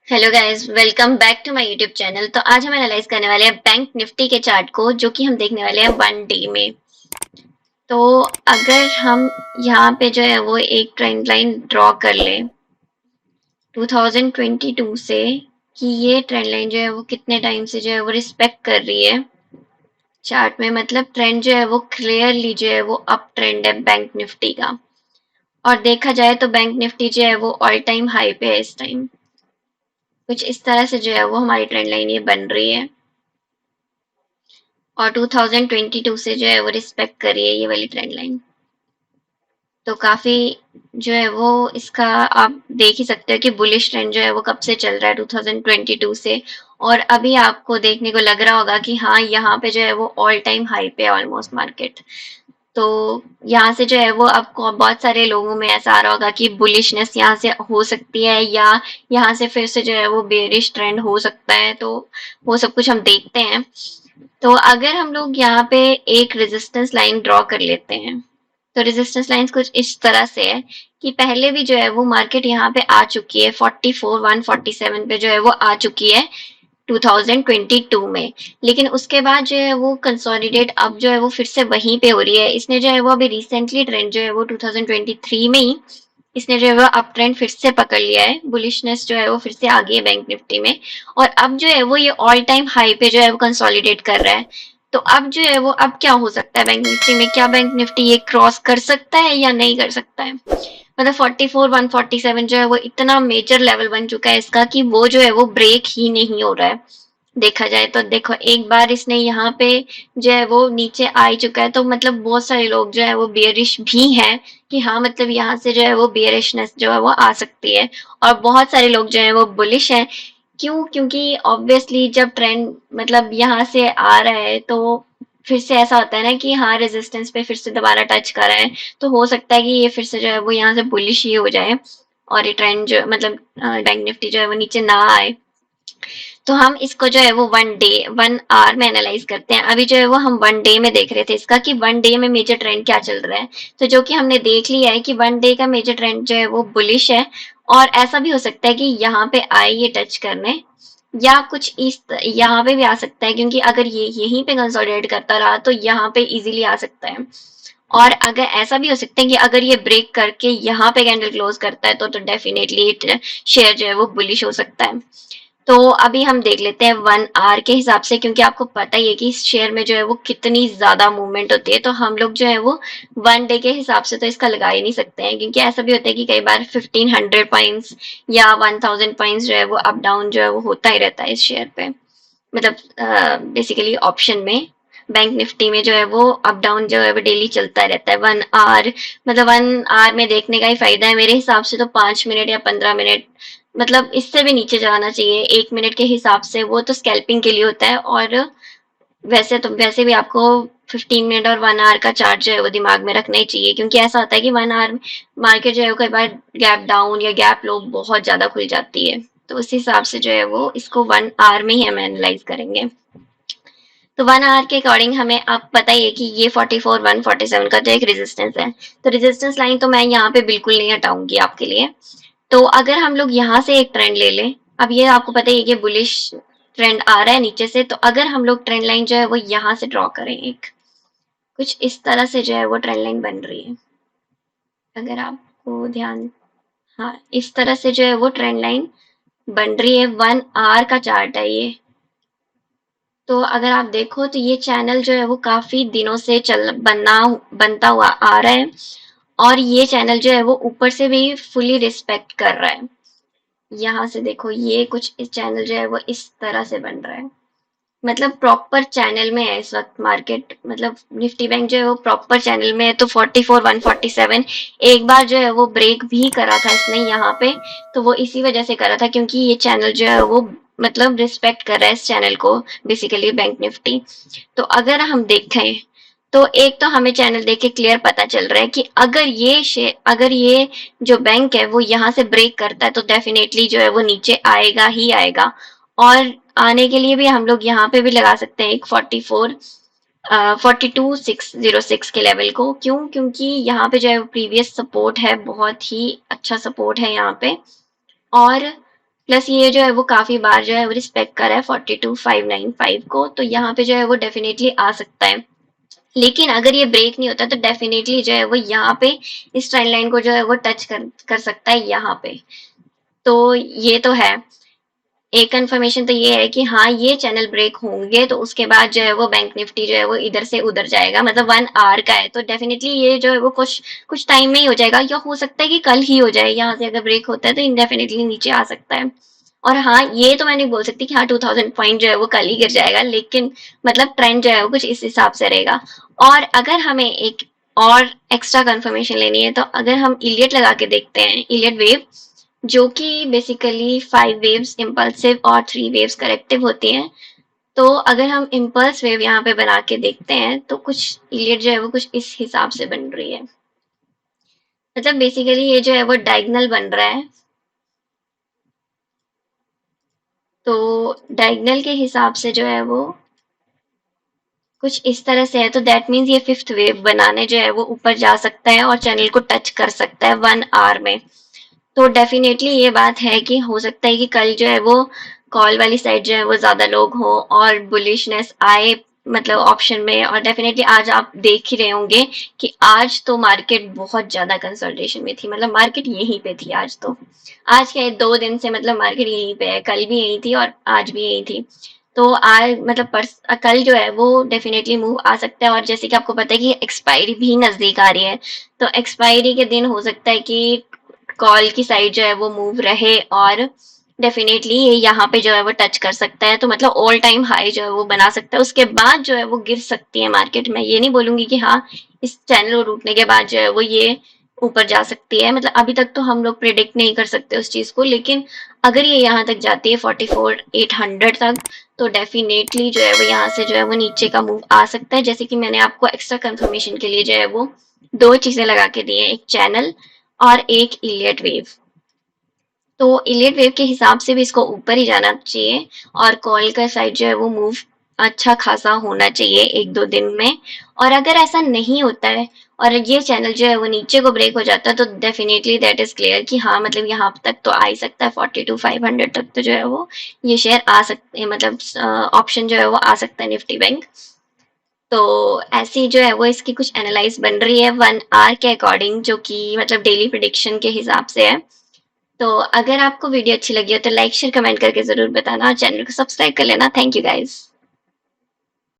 Hello guys, welcome back to my YouTube channel. तो आज हम एनालाइज करने वाले हैं बैंक निफ्टी के चार्ट को, जो कि हम देखने वाले हैं 1 डे में। तो अगर हम यहाँ पे जो है वो एक ट्रेंड लाइन ड्रॉ कर लें 2022 से, कि ये ट्रेंड लाइन जो है वो कितने टाइम से जो है वो रिस्पेक्ट कर रही है चार्ट में। मतलब ट्रेंड जो है वो क्लियरली जो है वो अप ट्रेंड है बैंक निफ्टी का। और देखा जाए तो बैंक निफ्टी जो है वो ऑल टाइम हाई पे है इस टाइम। कुछ इस तरह से जो है वो हमारी ट्रेंड लाइन ये बन रही है और 2022 से जो है वो रिस्पेक्ट करी है ये वाली ट्रेंड लाइन। तो काफी जो है वो इसका आप देख ही सकते हो कि बुलिश ट्रेंड जो है वो कब से चल रहा है 2022 से। और अभी आपको देखने को लग रहा होगा कि हाँ, यहाँ पे जो है वो ऑल टाइम हाई पे ऑलमोस्ट मार्केट। तो यहाँ से जो है वो आपको बहुत सारे लोगों में ऐसा आ रहा होगा कि बुलिशनेस यहाँ से हो सकती है, या यहाँ से फिर से जो है वो बेरिश ट्रेंड हो सकता है। तो वो सब कुछ हम देखते हैं। तो अगर हम लोग यहाँ पे एक रेजिस्टेंस लाइन ड्रॉ कर लेते हैं, तो रेजिस्टेंस लाइंस कुछ इस तरह से है कि पहले भी जो है वो मार्केट यहाँ पे आ चुकी है 44,147 पे जो है वो आ चुकी है 2022 में। लेकिन उसके बाद जो है वो कंसोलिडेट अब जो है वो फिर से वहीं पे हो रही है। इसने जो है वो अभी रिसेंटली ट्रेंड जो है वो 2023 में ही इसने जो है वो अप ट्रेंड फिर से पकड़ लिया है। बुलिशनेस जो है वो फिर से आ गई है बैंक निफ्टी में। और अब जो है वो ये ऑल टाइम हाई पे जो है वो कंसोलिडेट कर रहा है। तो अब जो है वो अब क्या हो सकता है बैंक निफ्टी में? क्या बैंक निफ्टी ये क्रॉस कर सकता है या नहीं कर सकता है? मतलब 44,147 जो है वो इतना मेजर लेवल बन चुका है इसका कि वो जो है वो ब्रेक ही नहीं हो रहा है। देखा जाए तो देखो, एक बार इसने यहाँ पे जो है वो नीचे आ ही चुका है, तो मतलब बहुत सारे लोग जो है वो बियरिश भी हैं कि हाँ, मतलब यहाँ से जो है वो बियरिशनेस जो है वो आ सकती है। और बहुत सारे लोग जो है वो बुलिश हैं। क्यों? क्योंकि ऑब्वियसली जब ट्रेंड मतलब यहाँ से आ रहा है, तो फिर से ऐसा होता है ना कि हाँ, रेजिस्टेंस पे फिर से दोबारा टच कर रहा है। तो हो सकता है कि ये फिर से जो है वो यहाँ से बुलिश ही हो जाए और ये ट्रेंड जो मतलब बैंक निफ्टी जो है वो नीचे ना आए। तो हम इसको जो है वो 1 आवर में एनालाइज करते हैं। अभी जो है वो हम 1 डे में देख रहे थे इसका कि 1 डे में मेजर ट्रेंड क्या चल रहा है। तो जो कि हमने देख लिया है कि 1 डे का मेजर ट्रेंड जो है वो बुलिश है। और ऐसा भी हो सकता है कि यहाँ पे आए ये टच करने, या कुछ इस यहाँ पे भी आ सकता है, क्योंकि अगर ये यहीं पे कंसोलिडेट करता रहा तो यहाँ पे इजीली आ सकता है। और अगर ऐसा भी हो सकता है कि अगर ये ब्रेक करके यहाँ पे कैंडल क्लोज करता है तो डेफिनेटली शेयर जो है वो बुलिश हो सकता है। तो अभी हम देख लेते हैं 1 आवर के हिसाब से, क्योंकि आपको पता ही है कि इस शेयर में जो है वो कितनी ज्यादा मूवमेंट होती है। तो हम लोग जो है वो 1 डे के हिसाब से तो इसका लगा ही नहीं सकते हैं, क्योंकि ऐसा भी होता है कि कई बार 1500 पॉइंट्स या 1000 पॉइंट्स जो है वो अप डाउन जो है वो होता ही रहता है इस शेयर पे। मतलब बेसिकली ऑप्शन में बैंक निफ्टी में जो है वो अप डाउन जो है वो डेली चलता रहता है 1 आवर। मतलब 1 आवर में देखने का ही फायदा है मेरे हिसाब से। तो 5 मिनट या 15 मिनट, मतलब इससे भी नीचे जाना चाहिए 1 मिनट के हिसाब से, वो तो स्कैल्पिंग के लिए होता है। और वैसे भी आपको 15 मिनट और 1 आवर का चार्ट जो है वो दिमाग में रखना ही चाहिए, क्योंकि ऐसा होता है कि 1 आवर मार्केट जो है वो कई बार गैप डाउन या गैप लो बहुत ज्यादा खुल जाती है। तो उस हिसाब से जो है वो इसको 1 आवर में ही हम एनालाइज करेंगे। तो 1 आवर के अकॉर्डिंग हमें आप पता ही है कि ये 44,147 का जो एक रेजिस्टेंस है। तो रेजिस्टेंस लाइन तो मैं यहाँ पे बिल्कुल नहीं हटाऊंगी आपके लिए। तो अगर हम लोग यहाँ से एक ट्रेंड ले लें, अब ये आपको पता ही है कि बुलिश ट्रेंड आ रहा है नीचे से। तो अगर हम लोग ट्रेंड लाइन जो है वो यहाँ से ड्रॉ करें, एक कुछ इस तरह से जो है वो ट्रेंड लाइन बन रही है। अगर आपको ध्यान, हाँ, इस तरह से जो है वो ट्रेंड लाइन बन रही है। 1 आवर का चार्ट है ये। तो अगर आप देखो तो ये चैनल जो है वो काफी दिनों से बनता हुआ आ रहा है। और ये चैनल जो है वो ऊपर से भी फुली रिस्पेक्ट कर रहा है। यहाँ से देखो, ये कुछ इस चैनल जो है वो इस तरह से बन रहा है। मतलब प्रॉपर चैनल में है इस वक्त मार्केट। मतलब निफ्टी बैंक जो है वो प्रॉपर चैनल में है। तो 44,147 एक बार जो है वो ब्रेक भी करा था इसने यहाँ पे। तो वो इसी वजह से करा था क्योंकि ये चैनल जो है वो मतलब रिस्पेक्ट कर रहा है इस चैनल को, बेसिकली बैंक निफ्टी। तो अगर हम देखें तो एक तो हमें चैनल देख के क्लियर पता चल रहा है कि अगर ये जो बैंक है वो यहाँ से ब्रेक करता है तो डेफिनेटली जो है वो नीचे आएगा ही आएगा। और आने के लिए भी हम लोग यहाँ पे भी लगा सकते हैं एक 42,606 के लेवल को। क्यों? क्योंकि यहाँ पे जो है प्रीवियस सपोर्ट है, बहुत ही अच्छा सपोर्ट है यहाँ पे। और प्लस ये जो है वो काफी बार जो है वो रिस्पेक्ट कर रहा है 42595 को, तो यहाँ पे जो है वो डेफिनेटली आ सकता है। लेकिन अगर ये ब्रेक नहीं होता तो डेफिनेटली जो है वो यहाँ पे इस ट्रेंड लाइन को जो है वो टच कर सकता है यहाँ पे। तो ये तो है, एक कंफर्मेशन तो ये है कि हाँ ये चैनल ब्रेक होंगे तो उसके बाद जो है वो बैंक निफ्टी जो है वो इधर से उधर जाएगा, मतलब 1 आवर का है तो डेफिनेटली ये जो है वो कुछ कुछ टाइम में ही हो जाएगा, या हो सकता है कि कल ही हो जाए, यहाँ से अगर ब्रेक होता है तो इंडेफिनेटली नीचे आ सकता है। और हाँ ये तो मैं नहीं बोल सकती कि हाँ 2000 पॉइंट जो है वो कल ही गिर जाएगा, लेकिन मतलब ट्रेंड जो है वो कुछ इस हिसाब से रहेगा। और अगर हमें एक और एक्स्ट्रा कंफर्मेशन लेनी है तो अगर हम इलियट लगा के देखते हैं, इलियट वेव, जो कि बेसिकली 5 वेव्स इम्पल्सिव और 3 वेव्स करेक्टिव होती हैं। तो अगर हम इम्पल्स वेव यहाँ पे बना के देखते हैं तो कुछ इलियट जो है वो कुछ इस हिसाब से बन रही है, मतलब बेसिकली ये जो है वो डायगनल बन रहा है। तो डायगनल के हिसाब से जो है वो कुछ इस तरह से है, तो दैट मीन्स ये 5th वेव बनाने जो है वो ऊपर जा सकता है और चैनल को टच कर सकता है 1 आवर में। तो डेफिनेटली ये बात है कि हो सकता है कि कल जो है वो कॉल वाली साइड जो है वो ज्यादा लोग हो और बुलिशनेस आए, मतलब ऑप्शन में। और डेफिनेटली आज आप देख ही रहे होंगे कि आज तो मार्केट बहुत ज्यादा कंसोलिडेशन में थी, मतलब मार्केट यहीं पे थी आज तो। आज के 2 दिन से मतलब मार्केट यहीं पे है, कल भी यहीं थी और आज भी यहीं थी। तो आज मतलब कल जो है वो डेफिनेटली मूव आ सकता है। और जैसे कि आपको पता है कि एक्सपायरी भी नजदीक आ रही है, तो एक्सपायरी के दिन हो सकता है कि कॉल की साइड जो है वो मूव रहे और डेफिनेटली ये यहाँ पे जो है वो टच कर सकता है, तो मतलब ऑल टाइम हाई जो है वो बना सकता है। उसके बाद जो है वो गिर सकती है मार्केट। मैं ये नहीं बोलूंगी कि हाँ इस चैनल को टूटने के बाद जो है वो ये ऊपर जा सकती है, मतलब अभी तक तो हम लोग प्रिडिक्ट नहीं कर सकते उस चीज को, लेकिन अगर ये यहाँ तक जाती है 44,800 तक तो डेफिनेटली जो है वो यहाँ से जो है वो नीचे का मूव आ सकता है। जैसे कि मैंने आपको एक्स्ट्रा कंफर्मेशन के लिए जो है वो 2 चीजें लगा के दी है, एक चैनल और एक इलियट वेव। तो इलियट वेव के हिसाब से भी इसको ऊपर ही जाना चाहिए और कॉल का साइड जो है वो मूव अच्छा खासा होना चाहिए 1-2 दिन में। और अगर ऐसा नहीं होता है और ये चैनल जो है वो नीचे को ब्रेक हो जाता है तो डेफिनेटली दैट इज क्लियर कि हाँ मतलब यहाँ तक तो आ ही सकता है, 42,500 तक तो जो है वो ये शेयर आ सकते हैं, मतलब ऑप्शन जो है वो आ सकता है निफ्टी बैंक। तो ऐसी जो है वो इसकी कुछ एनालाइज बन रही है 1 आवर के अकॉर्डिंग, जो कि मतलब डेली प्रिडिक्शन के हिसाब से है। तो अगर आपको वीडियो अच्छी लगी हो तो लाइक शेयर कमेंट करके जरूर बताना और चैनल को सब्सक्राइब कर लेना। Thank you guys.